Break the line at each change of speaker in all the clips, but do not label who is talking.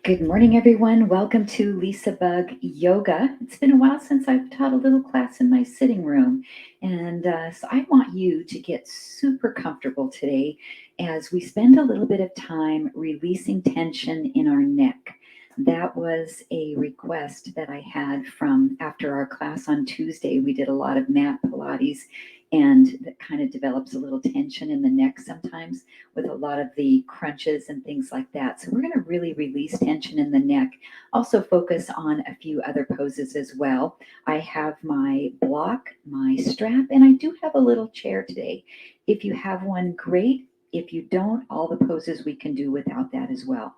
Good morning, everyone. Welcome to LisaBug Yoga. It's been a while since I've taught a little class in my sitting room. So I want you to get super comfortable today as we spend a little bit of time releasing tension in our neck. That was a request that I had from after our class on Tuesday. We did a lot of mat Pilates, and that kind of develops a little tension in the neck sometimes with a lot of the crunches and things like that. So we're going to really release tension in the neck. Also focus on a few other poses as well. I have my block, my strap, and I do have a little chair today. If you have one, great. If you don't, all the poses we can do without that as well.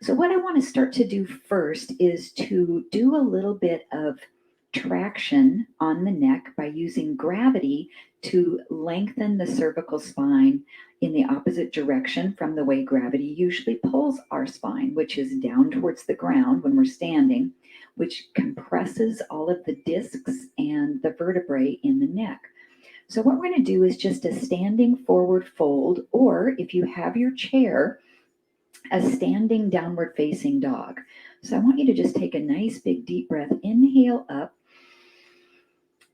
So what I want to start to do first is to do a little bit of traction on the neck by using gravity to lengthen the cervical spine in the opposite direction from the way gravity usually pulls our spine, which is down towards the ground when we're standing, which compresses all of the discs and the vertebrae in the neck. So what we're going to do is just a standing forward fold, or if you have your chair, a standing downward facing dog. So I want you to just take a nice big deep breath, inhale up,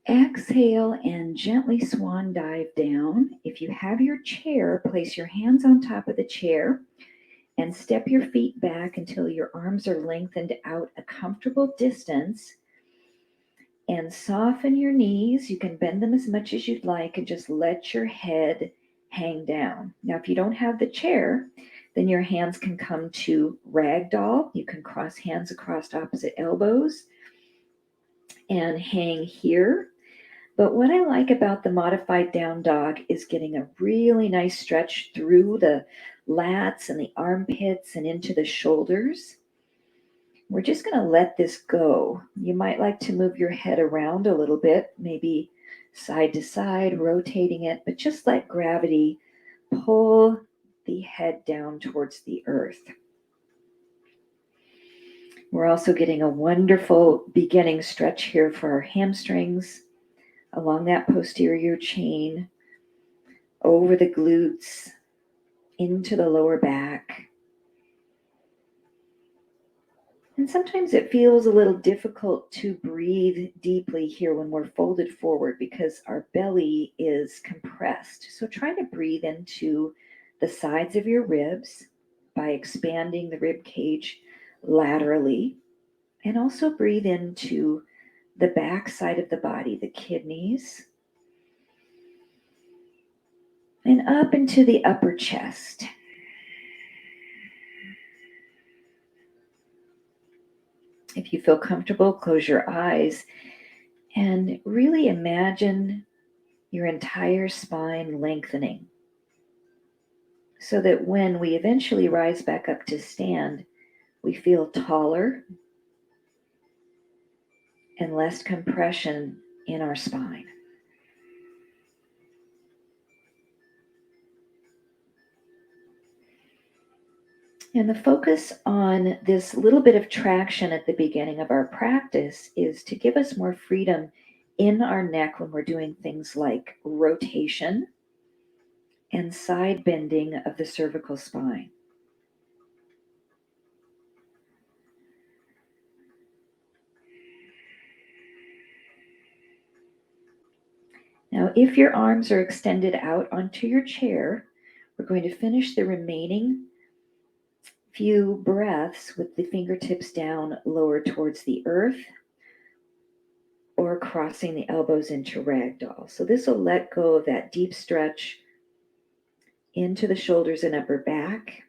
exhale, and gently swan dive down. If you have your chair, place your hands on top of the chair and step your feet back until your arms are lengthened out a comfortable distance. And soften your knees. You can bend them as much as you'd like and just let your head hang down. Now, if you don't have the chair, then your hands can come to ragdoll. You can cross hands across opposite elbows and hang here. But what I like about the modified down dog is getting a really nice stretch through the lats and the armpits and into the shoulders. We're just going to let this go. You might like to move your head around a little bit, maybe side to side, rotating it, but just let gravity pull the head down towards the earth. We're also getting a wonderful beginning stretch here for our hamstrings along that posterior chain, over the glutes, into the lower back. And sometimes it feels a little difficult to breathe deeply here when we're folded forward because our belly is compressed. So try to breathe into the sides of your ribs by expanding the rib cage laterally, and also breathe into the back side of the body, the kidneys, and up into the upper chest. If you feel comfortable, close your eyes and really imagine your entire spine lengthening so that when we eventually rise back up to stand, we feel taller and less compression in our spine. And the focus on this little bit of traction at the beginning of our practice is to give us more freedom in our neck when we're doing things like rotation and side bending of the cervical spine. Now, if your arms are extended out onto your chair, we're going to finish the remaining few breaths with the fingertips down lower towards the earth or crossing the elbows into ragdoll. So this will let go of that deep stretch into the shoulders and upper back.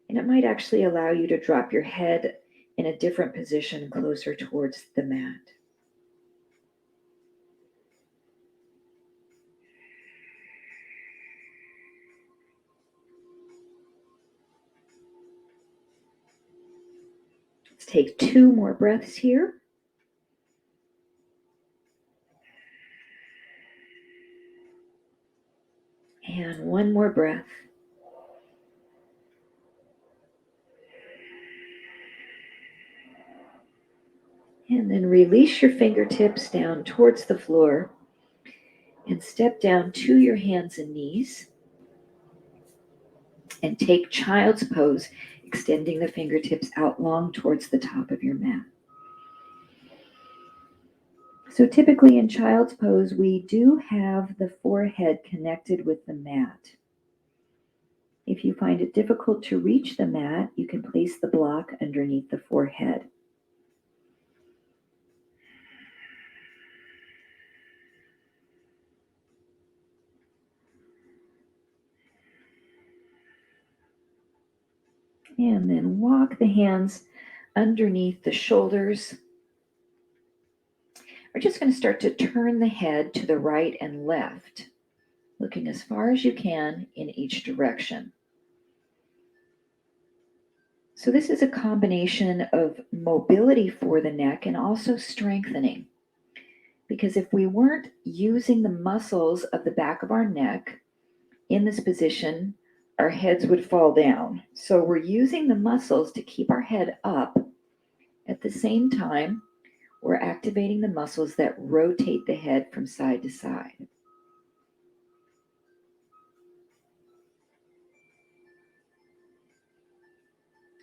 And it might actually allow you to drop your head in a different position closer towards the mat. Let's take 2 more breaths here. And 1 more breath. And then release your fingertips down towards the floor and step down to your hands and knees. And take child's pose, extending the fingertips out long towards the top of your mat. So typically in child's pose, we do have the forehead connected with the mat. If you find it difficult to reach the mat, you can place the block underneath the forehead. And then walk the hands underneath the shoulders. We're just going to start to turn the head to the right and left, looking as far as you can in each direction. So this is a combination of mobility for the neck and also strengthening. Because if we weren't using the muscles of the back of our neck in this position, our heads would fall down. So we're using the muscles to keep our head up. At the same time, we're activating the muscles that rotate the head from side to side.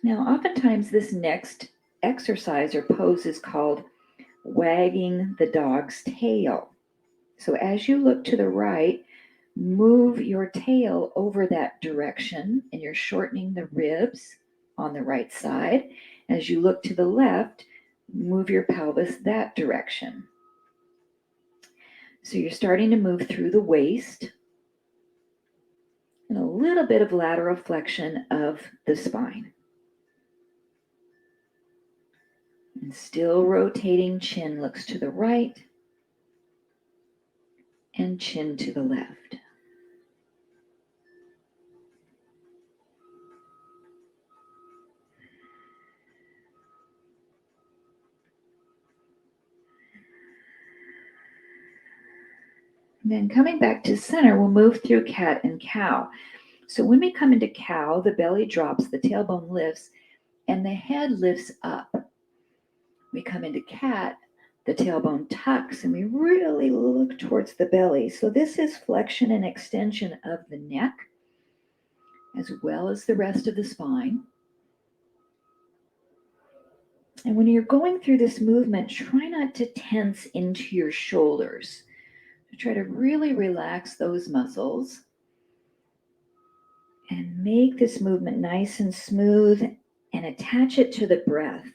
Now, oftentimes this next exercise or pose is called wagging the dog's tail. So as you look to the right, move your tail over that direction, and you're shortening the ribs on the right side. As you look to the left, move your pelvis that direction. So you're starting to move through the waist and a little bit of lateral flexion of the spine. And still rotating, chin looks to the right and chin to the left. Then coming back to center, we'll move through cat and cow. So when we come into cow, the belly drops, the tailbone lifts, and the head lifts up. We come into cat, the tailbone tucks, and we really look towards the belly. So this is flexion and extension of the neck, as well as the rest of the spine. And when you're going through this movement, try not to tense into your shoulders. Try to really relax those muscles and make this movement nice and smooth and attach it to the breath.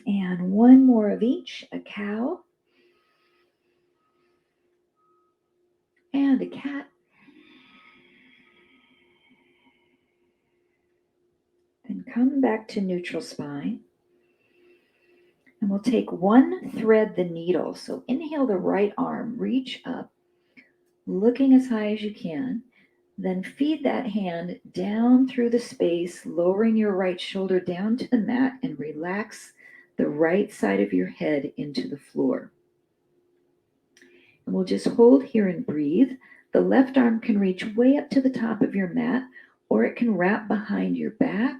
And one more of each, a cow and a cat. Then come back to neutral spine. And we'll take one thread the needle. So inhale the right arm, reach up, looking as high as you can. Then feed that hand down through the space, lowering your right shoulder down to the mat, and relax the right side of your head into the floor. And we'll just hold here and breathe. The left arm can reach way up to the top of your mat, or it can wrap behind your back.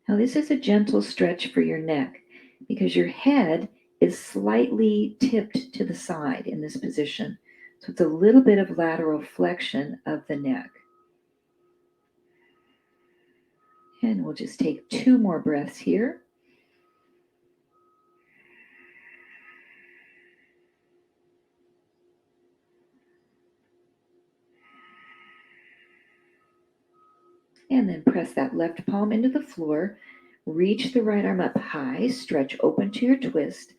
Now this is a gentle stretch for your neck because your head is slightly tipped to the side in this position. So it's a little bit of lateral flexion of the neck. And we'll just take 2 more breaths here. And then press that left palm into the floor. Reach the right arm up high, stretch open to your twist.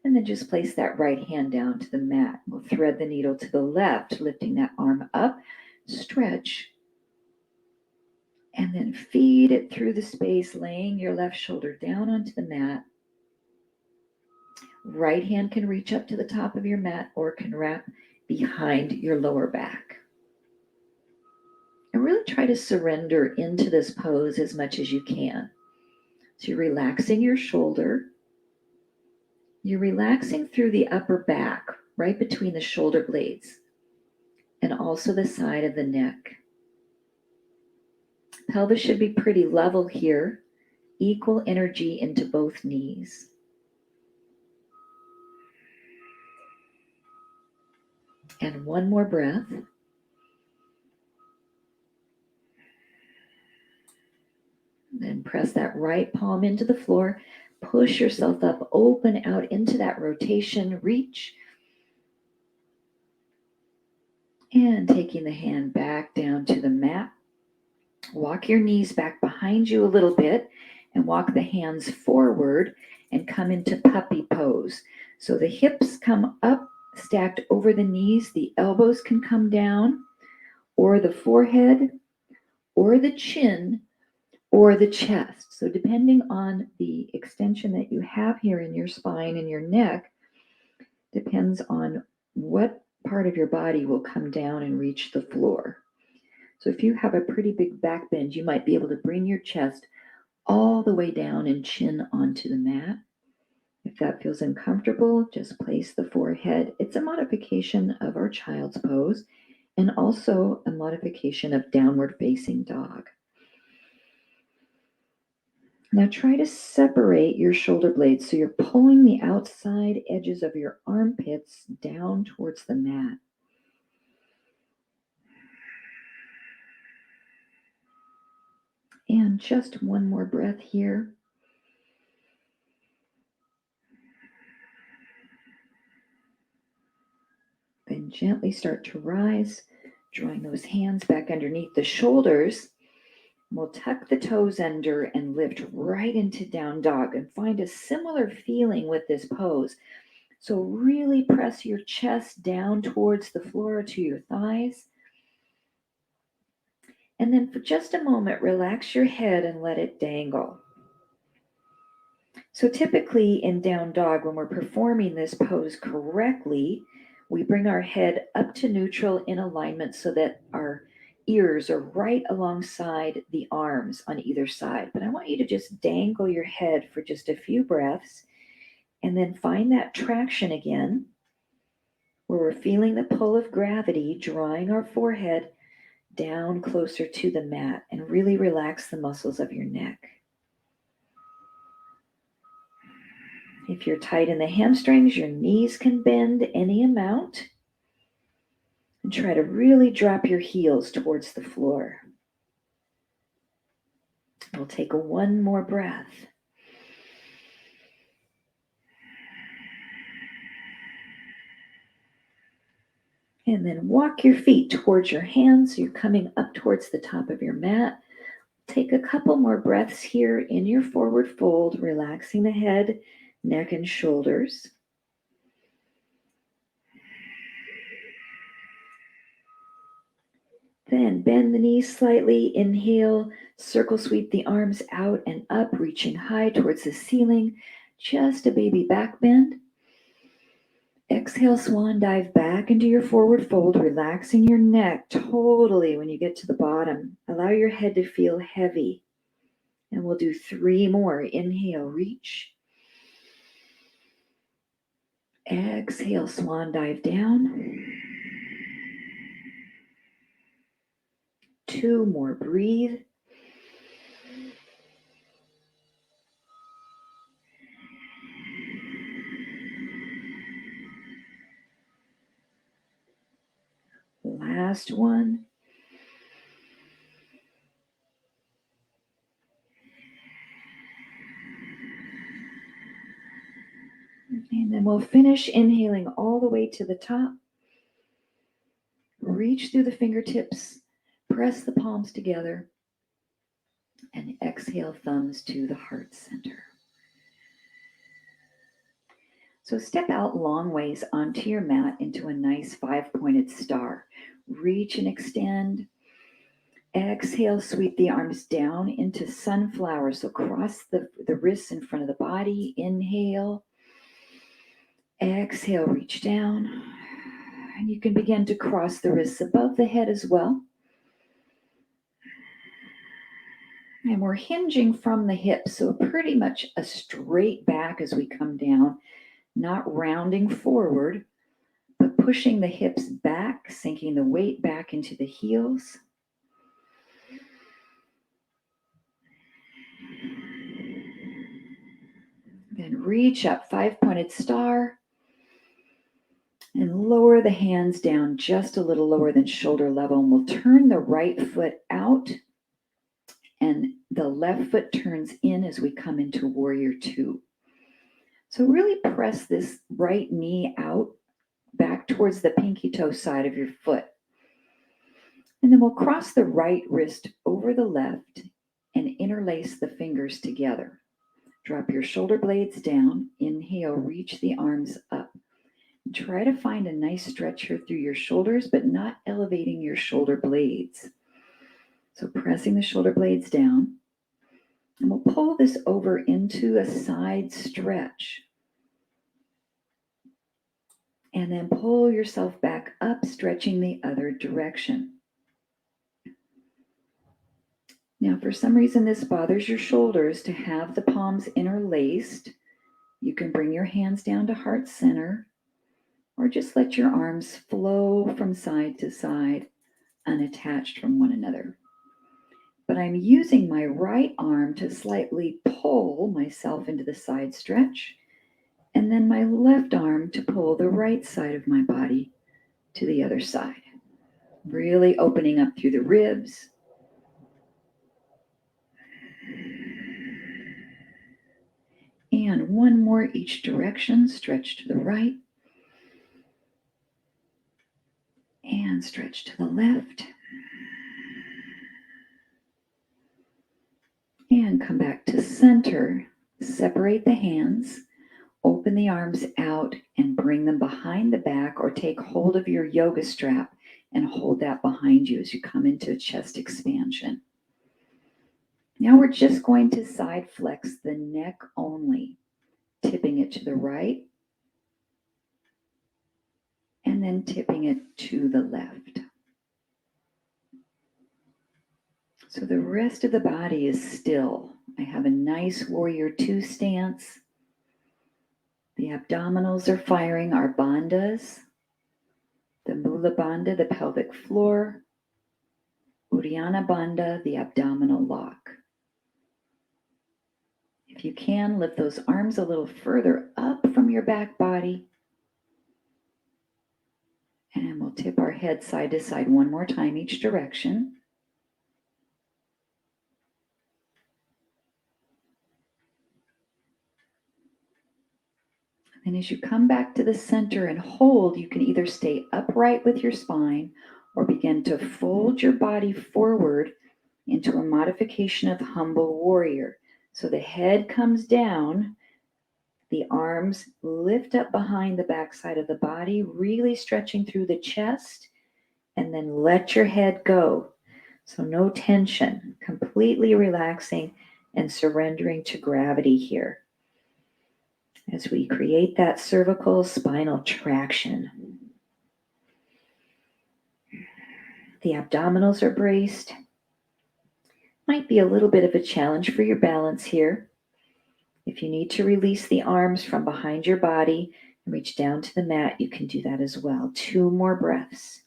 And then just place that right hand down to the mat. We'll thread the needle to the left, lifting that arm up, stretch, and then feed it through the space, laying your left shoulder down onto the mat. Right hand can reach up to the top of your mat or can wrap behind your lower back. And really try to surrender into this pose as much as you can. So you're relaxing your shoulder. You're relaxing through the upper back, right between the shoulder blades, and also the side of the neck. Pelvis should be pretty level here, equal energy into both knees. And one more breath. Then press that right palm into the floor. Push yourself up, open out into that rotation, reach. And taking the hand back down to the mat. Walk your knees back behind you a little bit and walk the hands forward and come into puppy pose. So the hips come up, stacked over the knees. The elbows can come down, or the forehead, or the chin, or the chest. So depending on the extension that you have here in your spine and your neck, depends on what part of your body will come down and reach the floor. So if you have a pretty big back bend, you might be able to bring your chest all the way down and chin onto the mat. If that feels uncomfortable, just place the forehead. It's a modification of our child's pose and also a modification of downward facing dog. Now try to separate your shoulder blades so you're pulling the outside edges of your armpits down towards the mat. And just one more breath here. Then gently start to rise, drawing those hands back underneath the shoulders. We'll tuck the toes under and lift right into down dog and find a similar feeling with this pose. So really press your chest down towards the floor to your thighs. And then for just a moment, relax your head and let it dangle. So typically in down dog, when we're performing this pose correctly, we bring our head up to neutral in alignment so that our ears are right alongside the arms on either side. But I want you to just dangle your head for just a few breaths and then find that traction again where we're feeling the pull of gravity drawing our forehead down closer to the mat, and really relax the muscles of your neck. If you're tight in the hamstrings, your knees can bend any amount. And try to really drop your heels towards the floor. We'll take one more breath. And then walk your feet towards your hands. So you're coming up towards the top of your mat. Take a couple more breaths here in your forward fold, relaxing the head, neck, and shoulders. Then bend the knees slightly. Inhale, circle sweep the arms out and up, reaching high towards the ceiling. Just a baby back bend. Exhale, swan dive back into your forward fold, relaxing your neck totally when you get to the bottom. Allow your head to feel heavy. And we'll do 3 more. Inhale, reach. Exhale, swan dive down. 2 more, breathe. Last one. And then we'll finish inhaling all the way to the top. Reach through the fingertips, press the palms together, and exhale, thumbs to the heart center. So step out long ways onto your mat into a nice 5-pointed star. Reach and extend. Exhale, sweep the arms down into sunflower. So cross the wrists in front of the body. Inhale. Exhale, reach down. And you can begin to cross the wrists above the head as well. And we're hinging from the hips, so pretty much a straight back as we come down, not rounding forward, but pushing the hips back, sinking the weight back into the heels. And reach up, 5-pointed star. And lower the hands down just a little lower than shoulder level. And we'll turn the right foot out. And the left foot turns in as we come into Warrior Two. So really press this right knee out back towards the pinky toe side of your foot. And then we'll cross the right wrist over the left and interlace the fingers together. Drop your shoulder blades down. Inhale, reach the arms up. Try to find a nice stretch here through your shoulders, but not elevating your shoulder blades. So pressing the shoulder blades down. And we'll pull this over into a side stretch. And then pull yourself back up, stretching the other direction. Now, for some reason, this bothers your shoulders to have the palms interlaced. You can bring your hands down to heart center, or just let your arms flow from side to side, unattached from one another. But I'm using my right arm to slightly pull myself into the side stretch, and then my left arm to pull the right side of my body to the other side. Really opening up through the ribs. And one more each direction. Stretch to the right. And stretch to the left. And come back to center. Separate the hands. Open the arms out and bring them behind the back, or take hold of your yoga strap and hold that behind you as you come into chest expansion. Now we're just going to side flex the neck only, tipping it to the right and then tipping it to the left. So the rest of the body is still. I have a nice Warrior Two stance. The abdominals are firing our bandhas, the Mula Bandha, the pelvic floor, Uddiyana Bandha, the abdominal lock. If you can, lift those arms a little further up from your back body. And we'll tip our head side to side one more time each direction. And as you come back to the center and hold, you can either stay upright with your spine or begin to fold your body forward into a modification of humble warrior. So the head comes down, the arms lift up behind the backside of the body, really stretching through the chest, and then let your head go. So no tension, completely relaxing and surrendering to gravity here as we create that cervical spinal traction. The abdominals are braced. Might be a little bit of a challenge for your balance here. If you need to release the arms from behind your body and reach down to the mat, you can do that as well. 2 more breaths.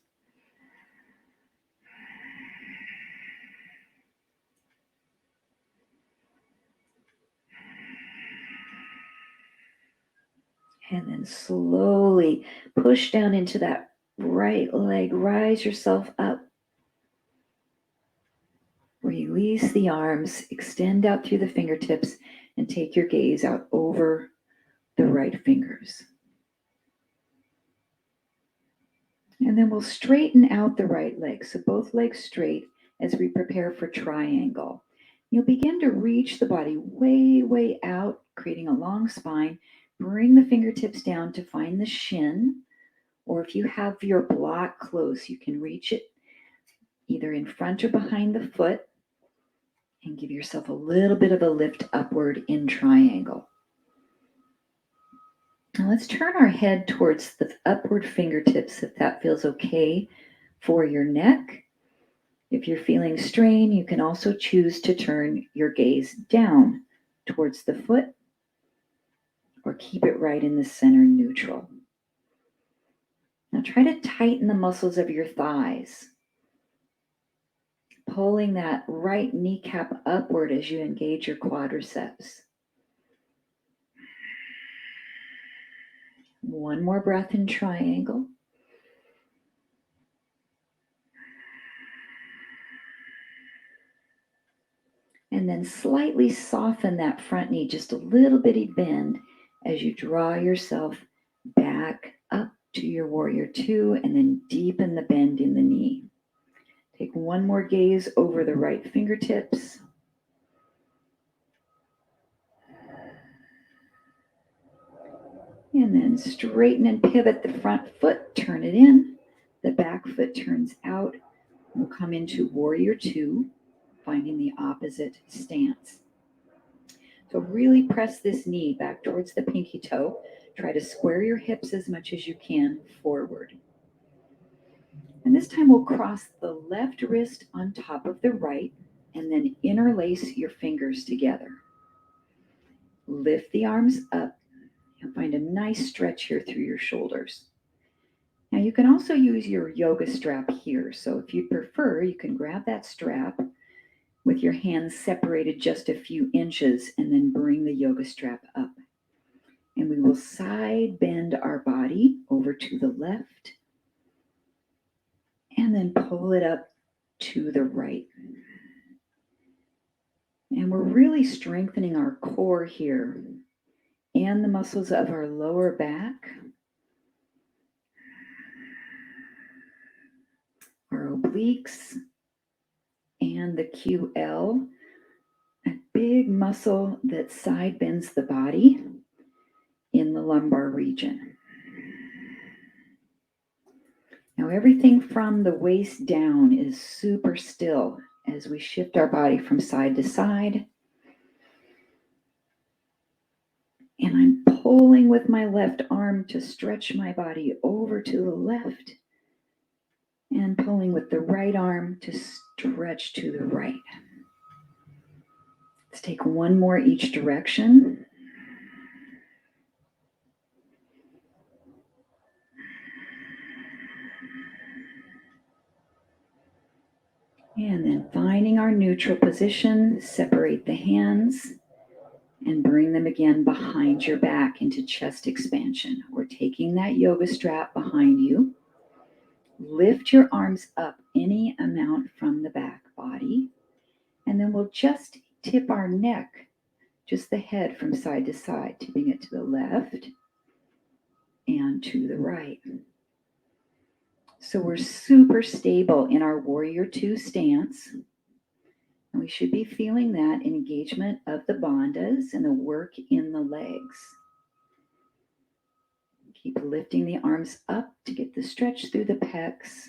And then slowly push down into that right leg. Rise yourself up. Release the arms. Extend out through the fingertips and take your gaze out over the right fingers. And then we'll straighten out the right leg. So both legs straight as we prepare for triangle. You'll begin to reach the body way, way out, creating a long spine. Bring the fingertips down to find the shin, or if you have your block close, you can reach it either in front or behind the foot and give yourself a little bit of a lift upward in triangle. Now let's turn our head towards the upward fingertips if that feels okay for your neck. If you're feeling strain, you can also choose to turn your gaze down towards the foot or keep it right in the center neutral. Now try to tighten the muscles of your thighs, pulling that right kneecap upward as you engage your quadriceps. One more breath in triangle. And then slightly soften that front knee, just a little bitty bend as you draw yourself back up to your warrior two, and then deepen the bend in the knee. Take one more gaze over the right fingertips. And then straighten and pivot the front foot, turn it in. The back foot turns out. We'll come into warrior two, finding the opposite stance. So really press this knee back towards the pinky toe. Try to square your hips as much as you can forward. And this time we'll cross the left wrist on top of the right and then interlace your fingers together. Lift the arms up and find a nice stretch here through your shoulders. Now you can also use your yoga strap here. So if you prefer, you can grab that strap with your hands separated just a few inches and then bring the yoga strap up. And we will side bend our body over to the left and then pull it up to the right. And we're really strengthening our core here and the muscles of our lower back, our obliques, and the QL, a big muscle that side bends the body in the lumbar region. Now everything from the waist down is super still as we shift our body from side to side. And I'm pulling with my left arm to stretch my body over to the left and pulling with the right arm to stretch to the right. Let's take one more each direction. And then finding our neutral position, separate the hands and bring them again behind your back into chest expansion. We're taking that yoga strap behind you. Lift your arms up any amount from the back body. And then we'll just tip our neck, just the head from side to side, tipping it to the left and to the right. So we're super stable in our warrior two stance. And we should be feeling that engagement of the bandhas and the work in the legs. Keep lifting the arms up to get the stretch through the pecs.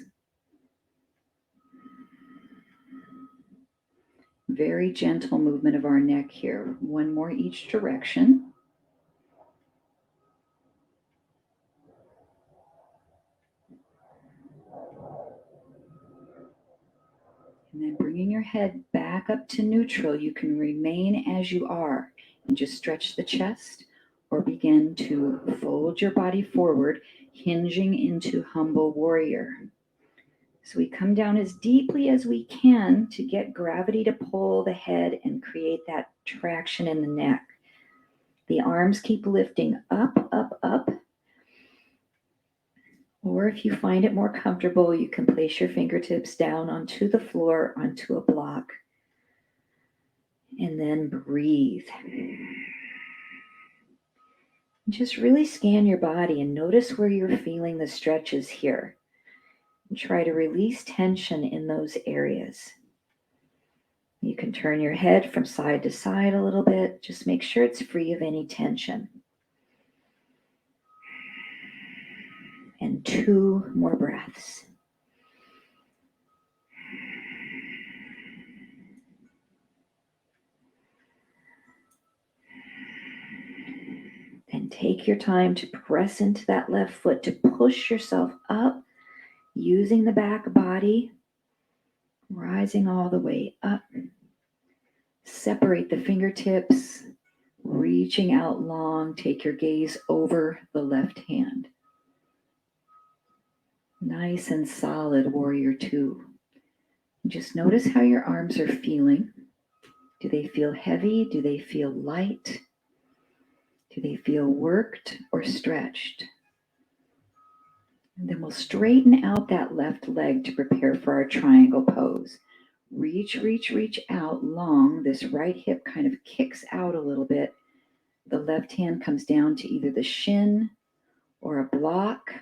Very gentle movement of our neck here. One more each direction. And then bringing your head back up to neutral, you can remain as you are and just stretch the chest or begin to fold your body forward, hinging into humble warrior. So we come down as deeply as we can to get gravity to pull the head and create that traction in the neck. The arms keep lifting up, up, up. Or if you find it more comfortable, you can place your fingertips down onto the floor, onto a block, and then breathe. Just really scan your body and notice where you're feeling the stretches here. And try to release tension in those areas. You can turn your head from side to side a little bit. Just make sure it's free of any tension. And 2 more breaths. Then take your time to press into that left foot to push yourself up, using the back body, rising all the way up. Separate the fingertips, reaching out long. Take your gaze over the left hand. Nice and solid, warrior two. Just notice how your arms are feeling. Do they feel heavy? Do they feel light? Do they feel worked or stretched? And then we'll straighten out that left leg to prepare for our triangle pose. Reach, reach, reach out long. This right hip kind of kicks out a little bit. The left hand comes down to either the shin or a block.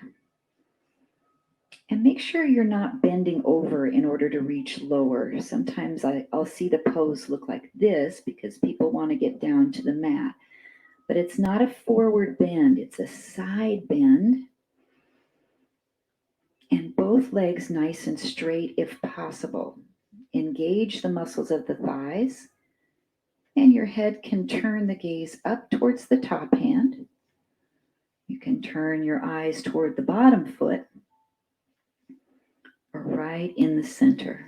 And make sure you're not bending over in order to reach lower. Sometimes I'll see the pose look like this because people want to get down to the mat. But it's not a forward bend, it's a side bend. And both legs nice and straight if possible. Engage the muscles of the thighs. And your head can turn the gaze up towards the top hand. You can turn your eyes toward the bottom foot or right in the center.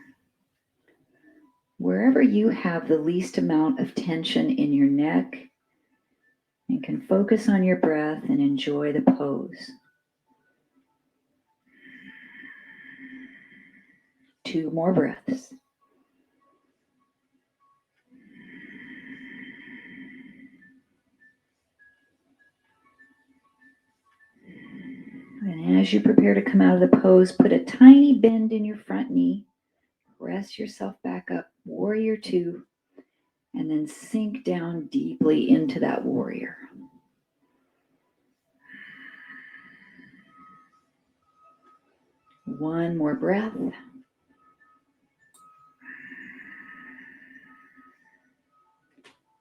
Wherever you have the least amount of tension in your neck, and can focus on your breath and enjoy the pose. 2 more breaths. And as you prepare to come out of the pose, put a tiny bend in your front knee. Press yourself back up, warrior 2, and then sink down deeply into that warrior. One more breath.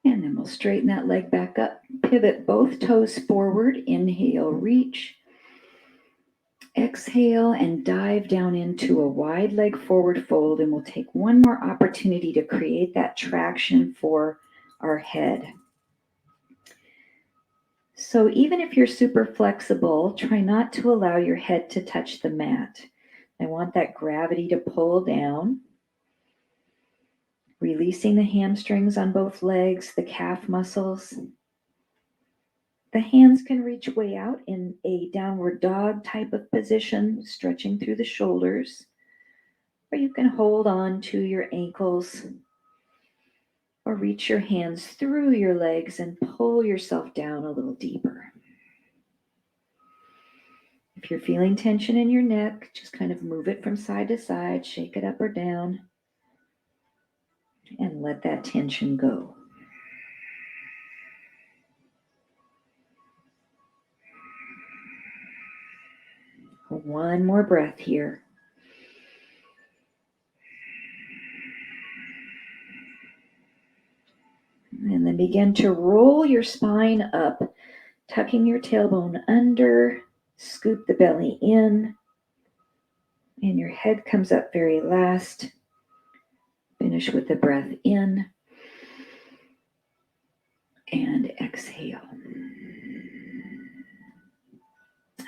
And then we'll straighten that leg back up. Pivot both toes forward. Inhale, reach. Exhale and dive down into a wide leg forward fold, and we'll take one more opportunity to create that traction for our head. So even if you're super flexible, try not to allow your head to touch the mat. I want that gravity to pull down. Releasing the hamstrings on both legs, the calf muscles. The hands can reach way out in a downward dog type of position, stretching through the shoulders. Or you can hold on to your ankles or reach your hands through your legs and pull yourself down a little deeper. If you're feeling tension in your neck, just kind of move it from side to side, shake it up or down, and let that tension go. One more breath here. And then begin to roll your spine up, tucking your tailbone under, scoop the belly in, and your head comes up very last. Finish with the breath in and exhale.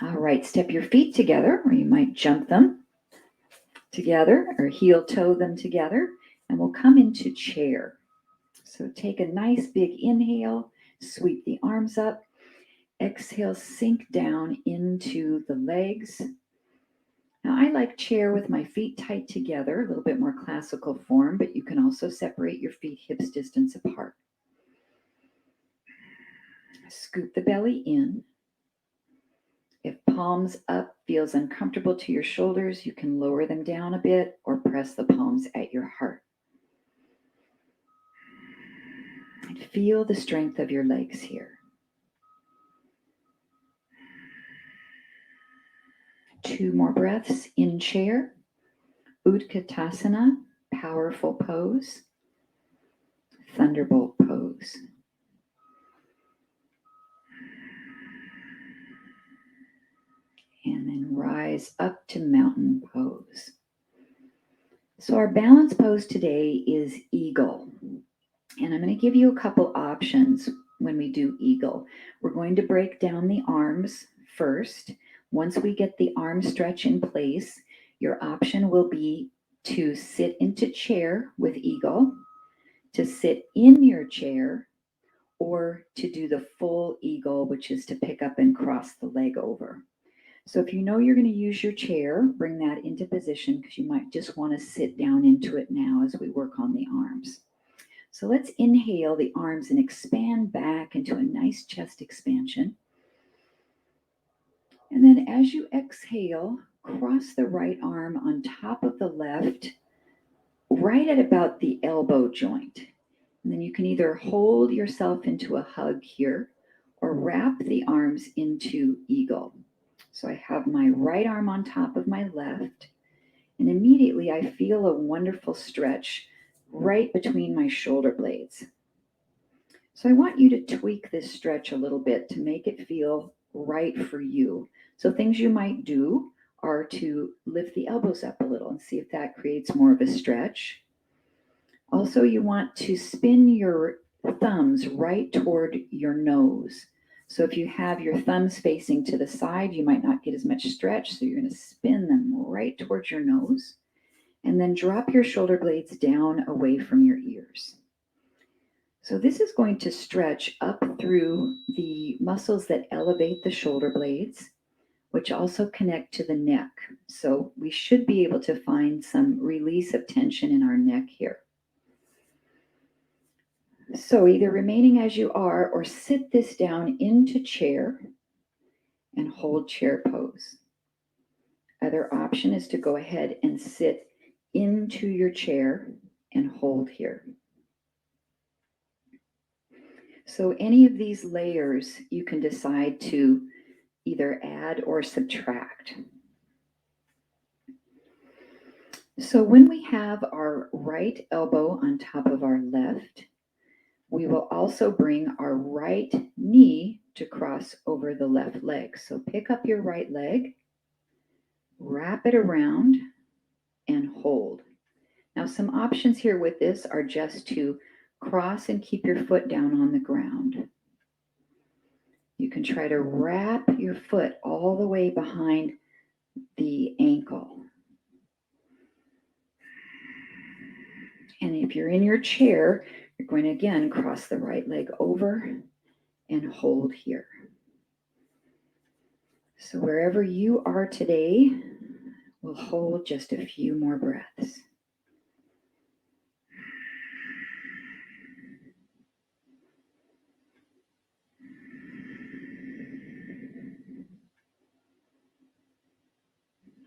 All right, step your feet together, or you might jump them together or heel toe them together, and we'll come into chair. So take a nice big inhale, sweep the arms up. Exhale, sink down into the legs. Now I like chair with my feet tight together, a little bit more classical form, but you can also separate your feet hips distance apart. Scoop the belly in. If palms up feels uncomfortable to your shoulders, you can lower them down a bit or press the palms at your heart. And feel the strength of your legs here. 2 more breaths in chair. Utkatasana, powerful pose. Thunderbolt pose. And then rise up to mountain pose. So our balance pose today is eagle. And I'm going to give you a couple options when we do eagle. We're going to break down the arms first. Once we get the arm stretch in place, your option will be to sit into chair with eagle, to sit in your chair, or to do the full eagle, which is to pick up and cross the leg over. So if you know you're going to use your chair, bring that into position because you might just want to sit down into it now as we work on the arms. So let's inhale the arms and expand back into a nice chest expansion. And then as you exhale, cross the right arm on top of the left, right at about the elbow joint. And then you can either hold yourself into a hug here or wrap the arms into eagle. So I have my right arm on top of my left, and immediately I feel a wonderful stretch right between my shoulder blades. So I want you to tweak this stretch a little bit to make it feel right for you. So things you might do are to lift the elbows up a little and see if that creates more of a stretch. Also, you want to spin your thumbs right toward your nose. So if you have your thumbs facing to the side, you might not get as much stretch. So you're going to spin them right towards your nose and then drop your shoulder blades down away from your ears. So this is going to stretch up through the muscles that elevate the shoulder blades, which also connect to the neck. So we should be able to find some release of tension in our neck here. So either remaining as you are or sit this down into chair and hold chair pose. Other option is to go ahead and sit into your chair and hold here. So any of these layers you can decide to either add or subtract. So when we have our right elbow on top of our left, we will also bring our right knee to cross over the left leg. So pick up your right leg, wrap it around, and hold. Now, some options here with this are just to cross and keep your foot down on the ground. You can try to wrap your foot all the way behind the ankle. And if you're in your chair, you're going to again cross the right leg over and hold here. So wherever you are today, we'll hold just a few more breaths.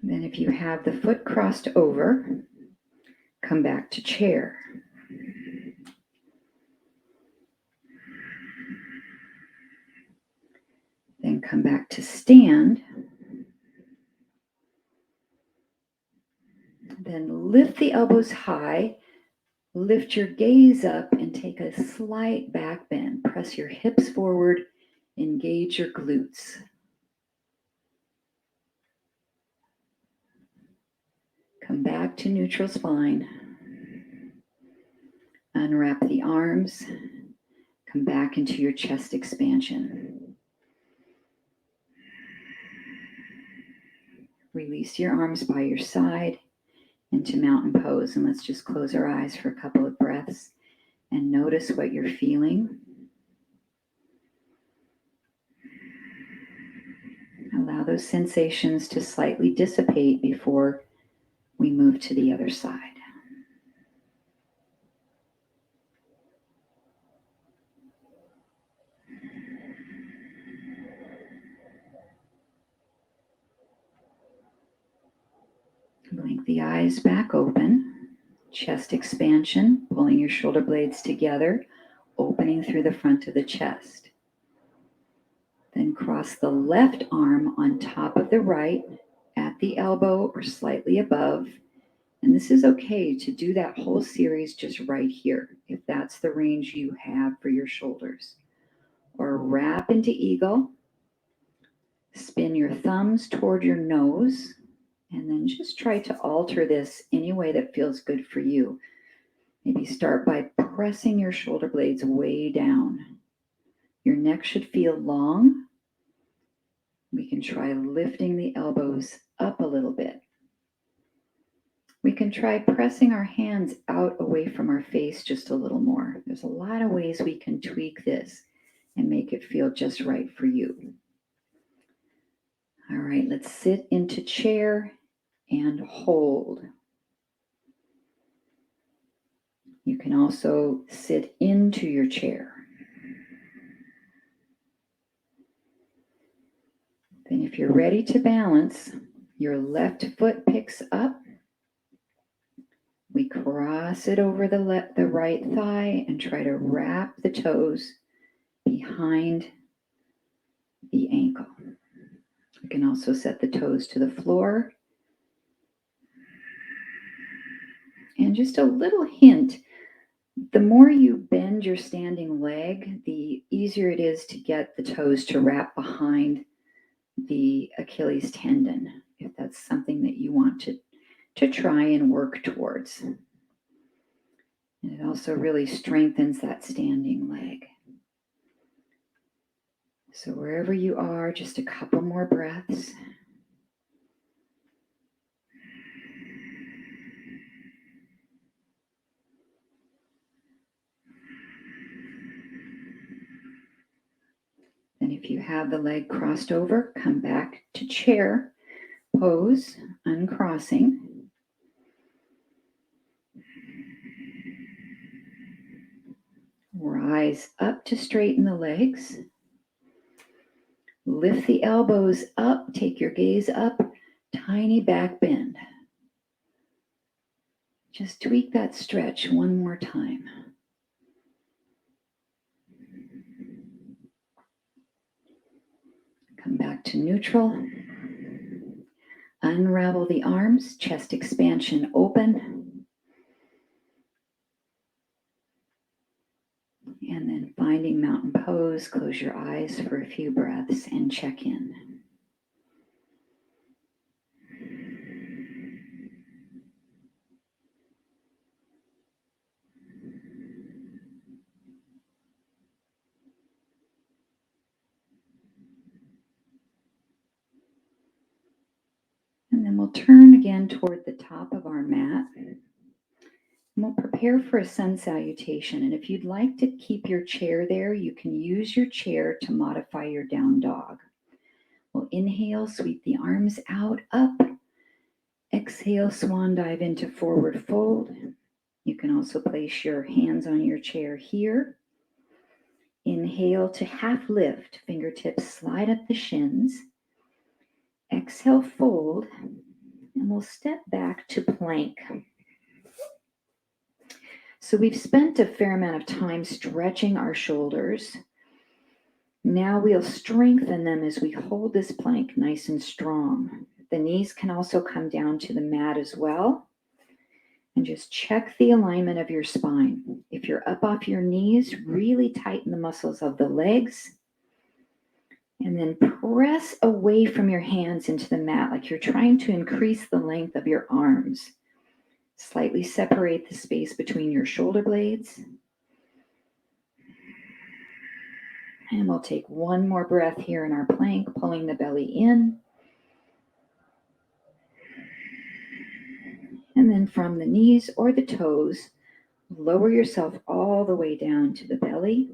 Then if you have the foot crossed over, come back to chair. Then come back to stand. Then lift the elbows high, lift your gaze up and take a slight back bend. Press your hips forward, engage your glutes. Come back to neutral spine. Unwrap the arms. Come back into your chest expansion. Release your arms by your side into mountain pose. And let's just close our eyes for a couple of breaths and notice what you're feeling. Allow those sensations to slightly dissipate before we move to the other side. Blink the eyes back open. Chest expansion, pulling your shoulder blades together, opening through the front of the chest. Then cross the left arm on top of the right at the elbow or slightly above. And this is okay to do that whole series just right here, if that's the range you have for your shoulders. Or wrap into eagle. Spin your thumbs toward your nose. And then just try to alter this any way that feels good for you. Maybe start by pressing your shoulder blades way down. Your neck should feel long. We can try lifting the elbows up a little bit. We can try pressing our hands out away from our face just a little more. There's a lot of ways we can tweak this and make it feel just right for you. All right, let's sit into chair and hold. You can also sit into your chair. Then if you're ready to balance, your left foot picks up. We cross it over the right thigh and try to wrap the toes behind the ankle. We can also set the toes to the floor. And just a little hint, the more you bend your standing leg, the easier it is to get the toes to wrap behind the Achilles tendon, if that's something that you want to try and work towards. And it also really strengthens that standing leg. So wherever you are, just a couple more breaths. Then if you have the leg crossed over, come back to chair pose, uncrossing. Rise up to straighten the legs. Lift the elbows up, take your gaze up, tiny back bend. Just tweak that stretch one more time. Come back to neutral. Unravel the arms, chest expansion open. And then finding mountain pose, close your eyes for a few breaths and check in. And then we'll turn again toward the top of our mat. And we'll prepare for a sun salutation. And if you'd like to keep your chair there, you can use your chair to modify your down dog. We'll inhale, sweep the arms out, up. Exhale, swan dive into forward fold. You can also place your hands on your chair here. Inhale to half lift, fingertips slide up the shins. Exhale, fold, and we'll step back to plank. So we've spent a fair amount of time stretching our shoulders. Now we'll strengthen them as we hold this plank nice and strong. The knees can also come down to the mat as well. And just check the alignment of your spine. If you're up off your knees, really tighten the muscles of the legs. And then press away from your hands into the mat like you're trying to increase the length of your arms. Slightly separate the space between your shoulder blades. And we'll take one more breath here in our plank, pulling the belly in. And then from the knees or the toes, lower yourself all the way down to the belly.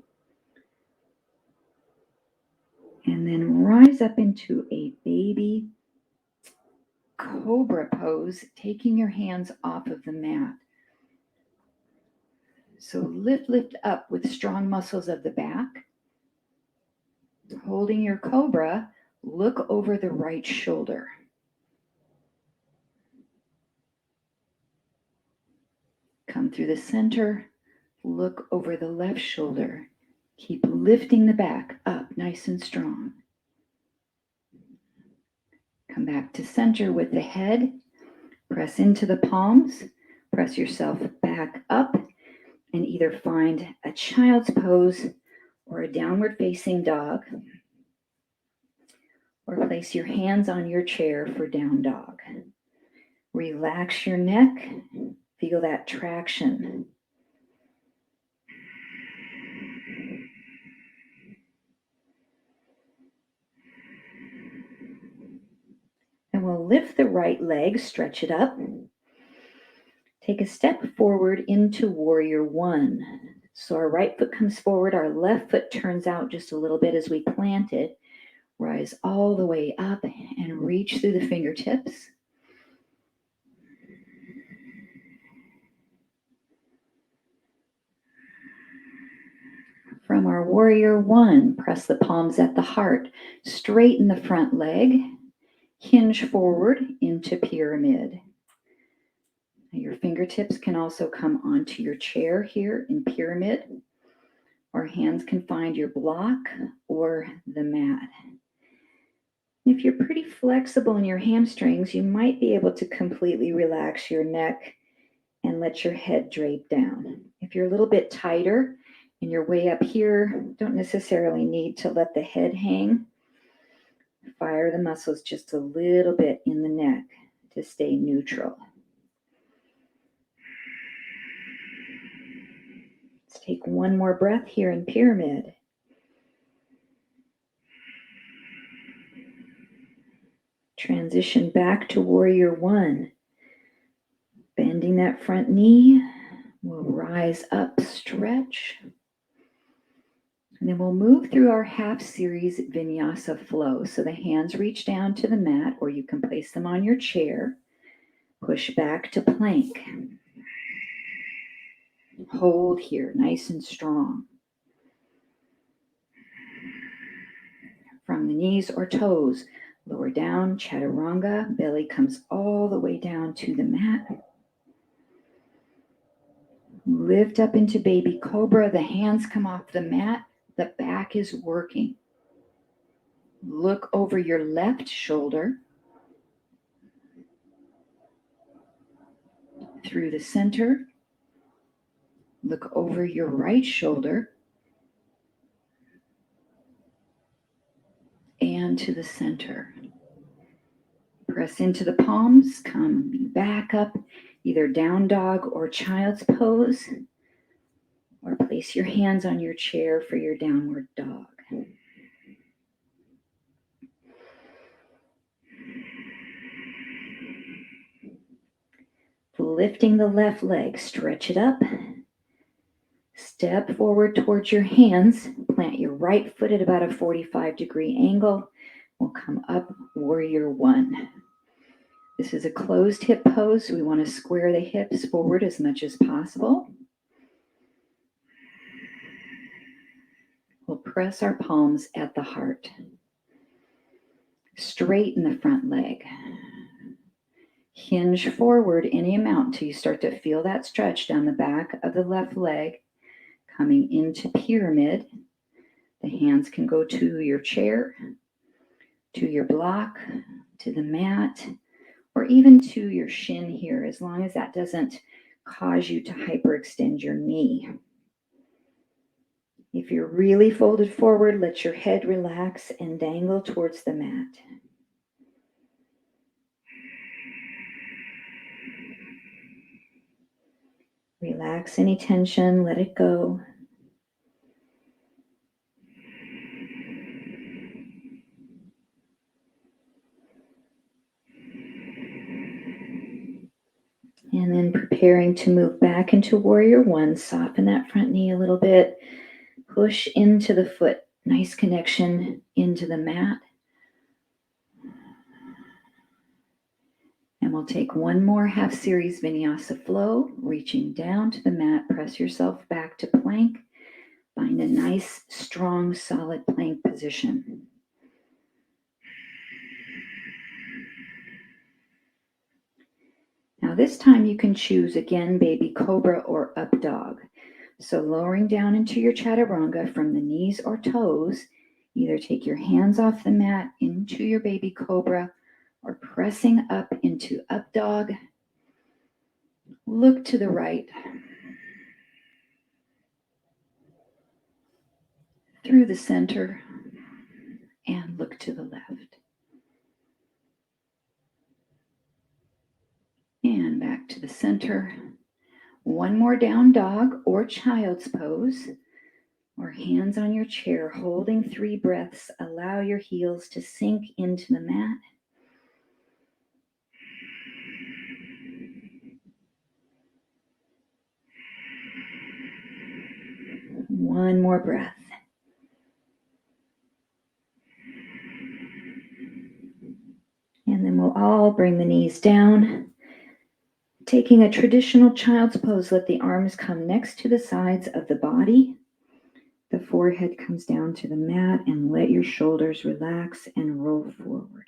And then rise up into a baby Cobra pose, taking your hands off of the mat. So lift up with strong muscles of the back. Holding your Cobra, look over the right shoulder. Come through the center, look over the left shoulder. Keep lifting the back up nice and strong. Come back to center with the head. Press into the palms. Press yourself back up and either find a child's pose or a downward facing dog, or place your hands on your chair for down dog. Relax your neck. Feel that traction. And we'll lift the right leg, stretch it up. Take a step forward into warrior one. So our right foot comes forward, our left foot turns out just a little bit as we plant it. Rise all the way up and reach through the fingertips. From our warrior one, press the palms at the heart, straighten the front leg, hinge forward into pyramid. Now your fingertips can also come onto your chair here in pyramid, or hands can find your block or the mat. If you're pretty flexible in your hamstrings, you might be able to completely relax your neck and let your head drape down. If you're a little bit tighter and you're way up here, don't necessarily need to let the head hang. Fire the muscles just a little bit in the neck to stay neutral. Let's take one more breath here in pyramid. Transition back to warrior one. Bending that front knee, we'll rise up, stretch. And then we'll move through our half series vinyasa flow. So the hands reach down to the mat, or you can place them on your chair. Push back to plank. Hold here, nice and strong. From the knees or toes, lower down, chaturanga. Belly comes all the way down to the mat. Lift up into baby cobra. The hands come off the mat. The back is working. Look over your left shoulder, through the center. Look over your right shoulder and to the center. Press into the palms, come back up, either down dog or child's pose, or place your hands on your chair for your downward dog. Lifting the left leg, stretch it up. Step forward towards your hands. Plant your right foot at about a 45-degree angle. We'll come up, warrior one. This is a closed hip pose, so we want to square the hips forward as much as possible. We'll press our palms at the heart. Straighten the front leg. Hinge forward any amount until you start to feel that stretch down the back of the left leg, coming into pyramid. The hands can go to your chair, to your block, to the mat, or even to your shin here, as long as that doesn't cause you to hyperextend your knee. If you're really folded forward, let your head relax and dangle towards the mat. Relax any tension, let it go. And then preparing to move back into warrior one, soften that front knee a little bit, push into the foot, nice connection into the mat. And we'll take one more half series vinyasa flow, reaching down to the mat, press yourself back to plank. Find a nice, strong, solid plank position. Now this time you can choose again baby cobra or up dog. So lowering down into your chaturanga from the knees or toes, either take your hands off the mat into your baby cobra or pressing up into up dog. Look to the right, through the center, and look to the left. And back to the center. One more down dog or child's pose, or hands on your chair, holding 3 breaths. Allow your heels to sink into the mat. One more breath. And then we'll all bring the knees down. Taking a traditional child's pose, let the arms come next to the sides of the body. The The forehead comes down to the mat, and let your shoulders relax and roll forward.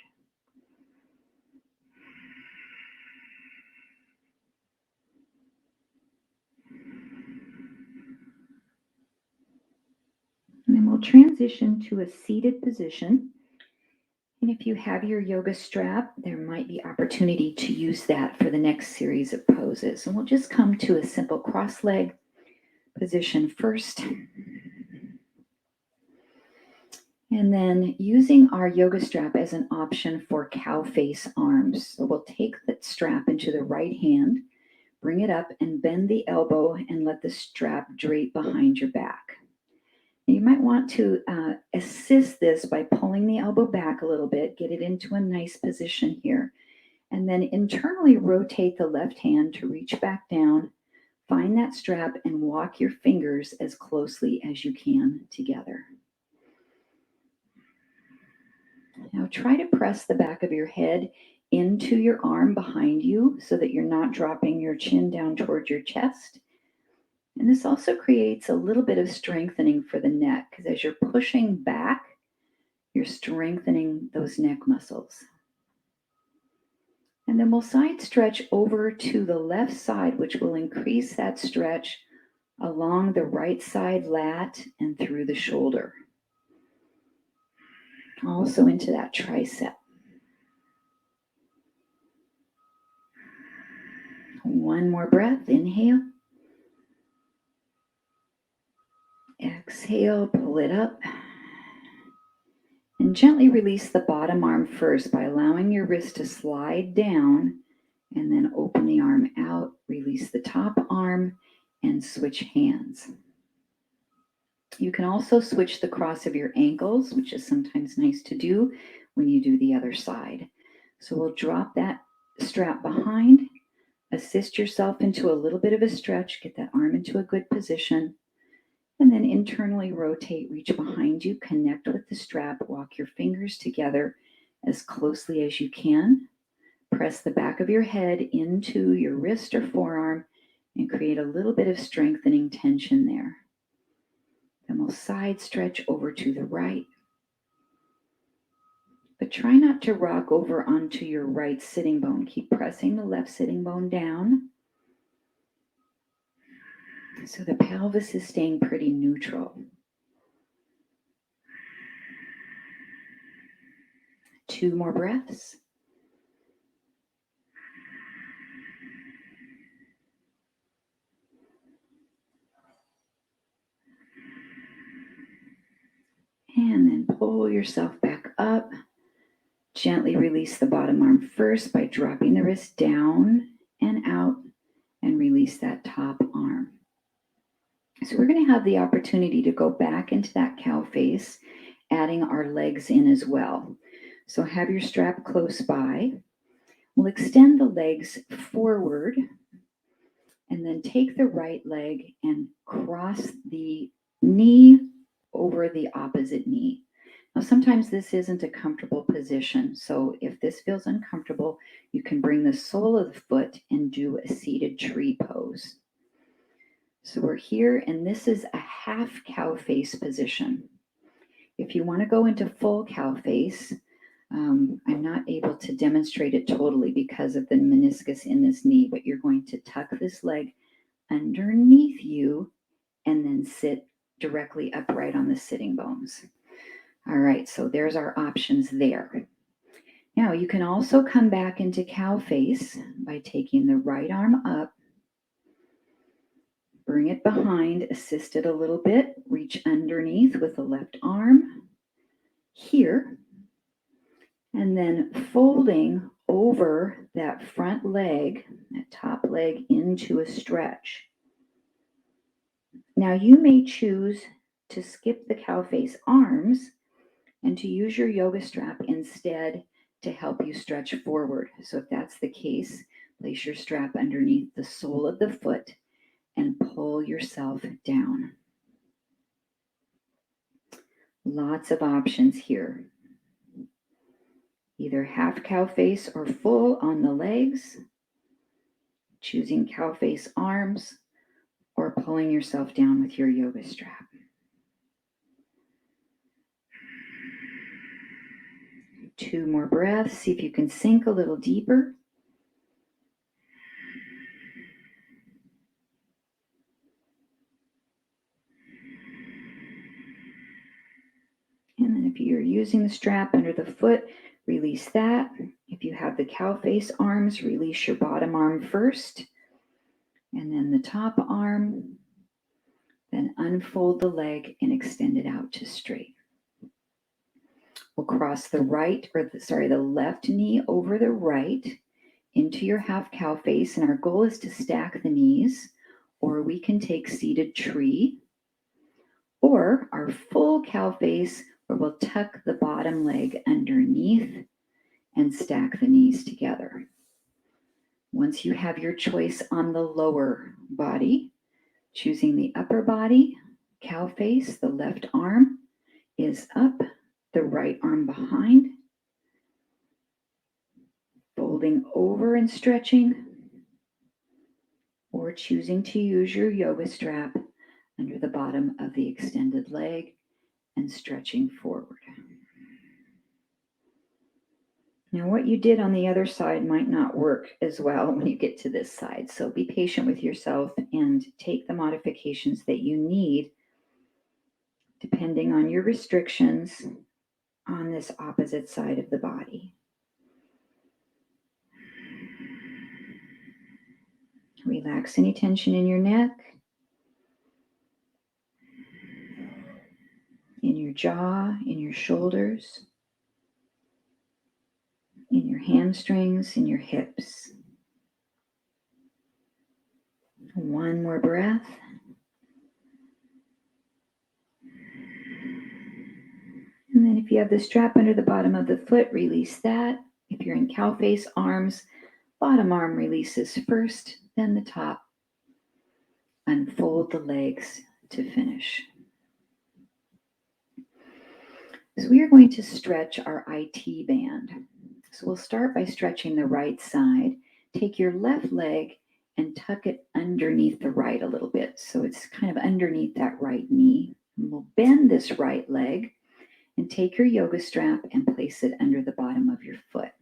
And then we'll transition to a seated position. And if you have your yoga strap, there might be opportunity to use that for the next series of poses. And we'll just come to a simple cross-leg position first. And then using our yoga strap as an option for cow face arms. So we'll take that strap into the right hand, bring it up and bend the elbow and let the strap drape behind your back. You might want to assist this by pulling the elbow back a little bit, get it into a nice position here, and then internally rotate the left hand to reach back down, find that strap, and walk your fingers as closely as you can together. Now try to press the back of your head into your arm behind you so that you're not dropping your chin down toward your chest. And this also creates a little bit of strengthening for the neck, because as you're pushing back, you're strengthening those neck muscles. And then we'll side stretch over to the left side, which will increase that stretch along the right side lat and through the shoulder. Also into that tricep. One more breath, inhale. Exhale, pull it up. And gently release the bottom arm first by allowing your wrist to slide down, and then open the arm out, release the top arm, and switch hands. You can also switch the cross of your ankles, which is sometimes nice to do when you do the other side. So we'll drop that strap behind, assist yourself into a little bit of a stretch, get that arm into a good position, and then internally rotate, reach behind you, connect with the strap, walk your fingers together as closely as you can. Press the back of your head into your wrist or forearm and create a little bit of strengthening tension there. Then we'll side stretch over to the right. But try not to rock over onto your right sitting bone. Keep pressing the left sitting bone down, so the pelvis is staying pretty neutral. 2 more breaths. And then pull yourself back up. Gently release the bottom arm first by dropping the wrist down and out, and release that top arm. So we're going to have the opportunity to go back into that cow face, adding our legs in as well. So have your strap close by. We'll extend the legs forward, and then take the right leg and cross the knee over the opposite knee. Now, sometimes this isn't a comfortable position, so if this feels uncomfortable, you can bring the sole of the foot and do a seated tree pose. So we're here, and this is a half cow face position. If you want to go into full cow face, I'm not able to demonstrate it totally because of the meniscus in this knee, but you're going to tuck this leg underneath you and then sit directly upright on the sitting bones. All right, so there's our options there. Now you can also come back into cow face by taking the right arm up, bring it behind, assist it a little bit, reach underneath with the left arm here, and then folding over that front leg, that top leg, into a stretch. Now you may choose to skip the cow face arms and to use your yoga strap instead to help you stretch forward. So if that's the case, place your strap underneath the sole of the foot and pull yourself down. Lots of options here. Either half cow face or full on the legs, choosing cow face arms, or pulling yourself down with your yoga strap. 2 more breaths. See if you can sink a little deeper. And then if you're using the strap under the foot, release that. If you have the cow face arms, release your bottom arm first, and then the top arm. Then unfold the leg and extend it out to straight. We'll cross the left knee over the right into your half cow face, and our goal is to stack the knees, or we can take seated tree, or our full cow face, where we'll tuck the bottom leg underneath and stack the knees together. Once you have your choice on the lower body, choosing the upper body, cow face, the left arm is up, the right arm behind, folding over and stretching, or choosing to use your yoga strap under the bottom of the extended leg and stretching forward. Now, what you did on the other side might not work as well when you get to this side, so be patient with yourself and take the modifications that you need depending on your restrictions on this opposite side of the body. Relax any tension in your neck, in your jaw, in your shoulders, in your hamstrings, in your hips. One more breath. And then if you have the strap under the bottom of the foot, release that. If you're in cow face arms, bottom arm releases first, then the top. Unfold the legs to finish. So we are going to stretch our IT band. So we'll start by stretching the right side. Take your left leg and tuck it underneath the right a little bit. So it's kind of underneath that right knee. And we'll bend this right leg and take your yoga strap and place it under the bottom of your foot.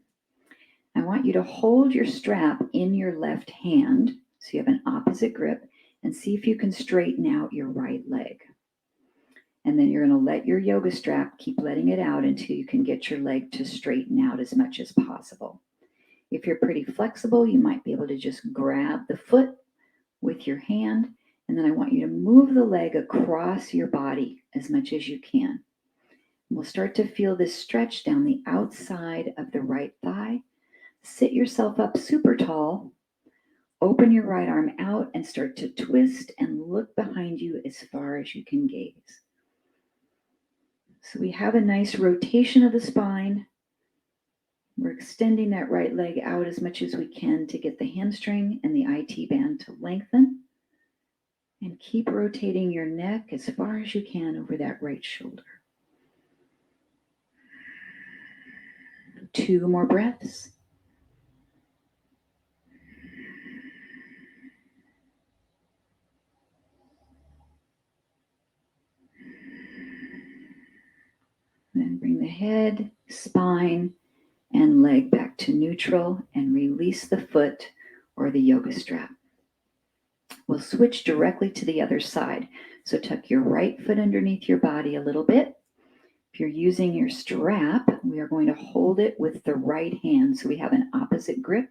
I want you to hold your strap in your left hand so you have an opposite grip, and see if you can straighten out your right leg. And then you're going to let your yoga strap, keep letting it out until you can get your leg to straighten out as much as possible. If you're pretty flexible, you might be able to just grab the foot with your hand, and then I want you to move the leg across your body as much as you can. We'll start to feel this stretch down the outside of the right thigh. Sit yourself up super tall. Open your right arm out and start to twist and look behind you as far as you can gaze. So we have a nice rotation of the spine. We're extending that right leg out as much as we can to get the hamstring and the IT band to lengthen. And keep rotating your neck as far as you can over that right shoulder. 2 more breaths. Then bring the head, spine, and leg back to neutral and release the foot or the yoga strap. We'll switch directly to the other side. So tuck your right foot underneath your body a little bit. If you're using your strap, we are going to hold it with the right hand so we have an opposite grip.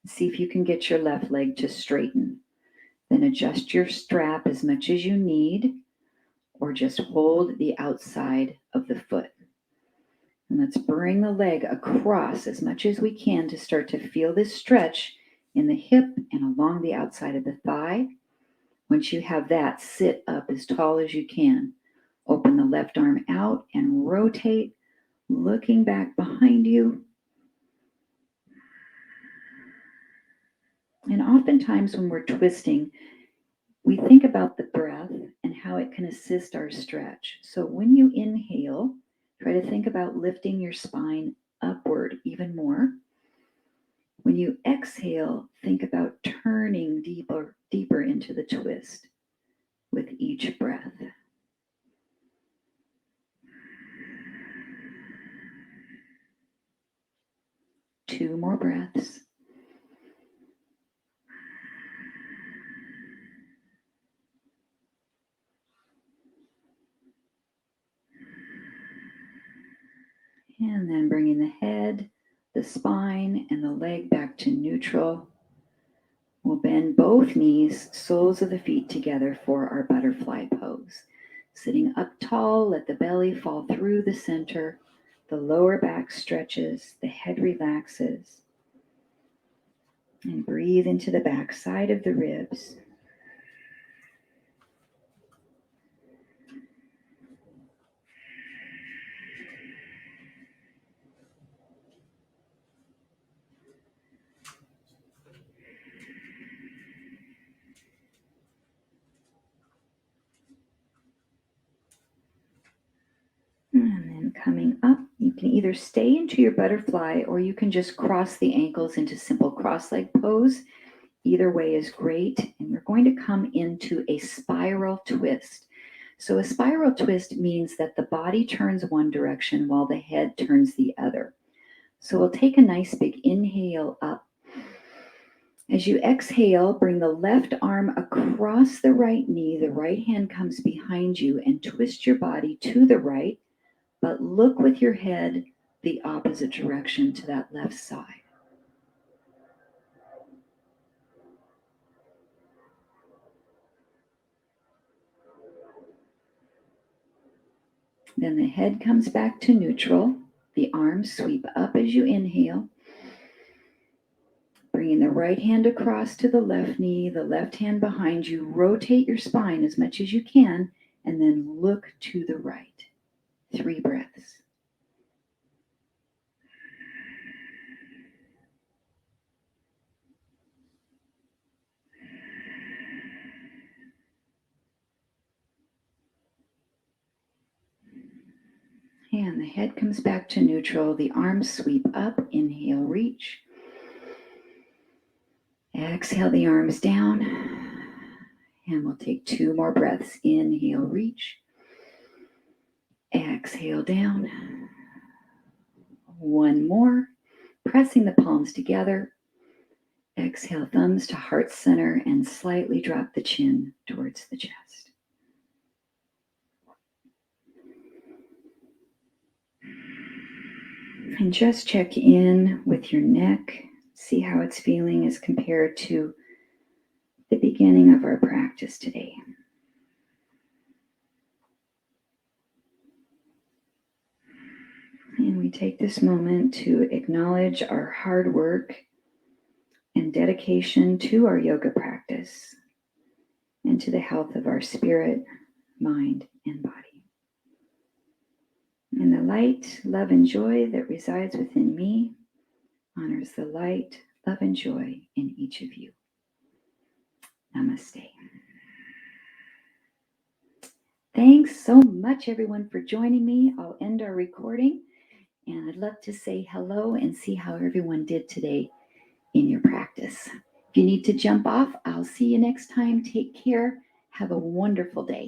See if you can get your left leg to straighten. Then adjust your strap as much as you need, or just hold the outside of the foot. And let's bring the leg across as much as we can to start to feel this stretch in the hip and along the outside of the thigh. Once you have that, sit up as tall as you can. Open the left arm out and rotate, looking back behind you. And oftentimes when we're twisting, we think about the breath and how it can assist our stretch. So when you inhale, try to think about lifting your spine upward even more. When you exhale, think about turning deeper into the twist with each breath. 2 more breaths. And then bringing the head, the spine, and the leg back to neutral. We'll bend both knees, soles of the feet together for our butterfly pose. Sitting up tall, let the belly fall through the center. The lower back stretches, the head relaxes. And breathe into the back side of the ribs. And then coming up, you can either stay into your butterfly or you can just cross the ankles into simple cross-leg pose. Either way is great. And we're going to come into a spiral twist. So a spiral twist means that the body turns one direction while the head turns the other. So we'll take a nice big inhale up. As you exhale, bring the left arm across the right knee. The right hand comes behind you and twist your body to the right, but look with your head the opposite direction to that left side. Then the head comes back to neutral. The arms sweep up as you inhale. Bringing the right hand across to the left knee, the left hand behind you. Rotate your spine as much as you can, and then look to the right. 3 breaths. And the head comes back to neutral. The arms sweep up. Inhale, reach. Exhale the arms down. And we'll take 2 more breaths. Inhale, reach. Exhale down. 1 more. Pressing the palms together. Exhale, thumbs to heart center and slightly drop the chin towards the chest. And just check in with your neck. See how it's feeling as compared to the beginning of our practice today. And we take this moment to acknowledge our hard work and dedication to our yoga practice and to the health of our spirit, mind, and body. And the light, love, and joy that resides within me honors the light, love, and joy in each of you. Namaste. Thanks so much, everyone, for joining me. I'll end our recording, and I'd love to say hello and see how everyone did today in your practice. If you need to jump off, I'll see you next time. Take care. Have a wonderful day.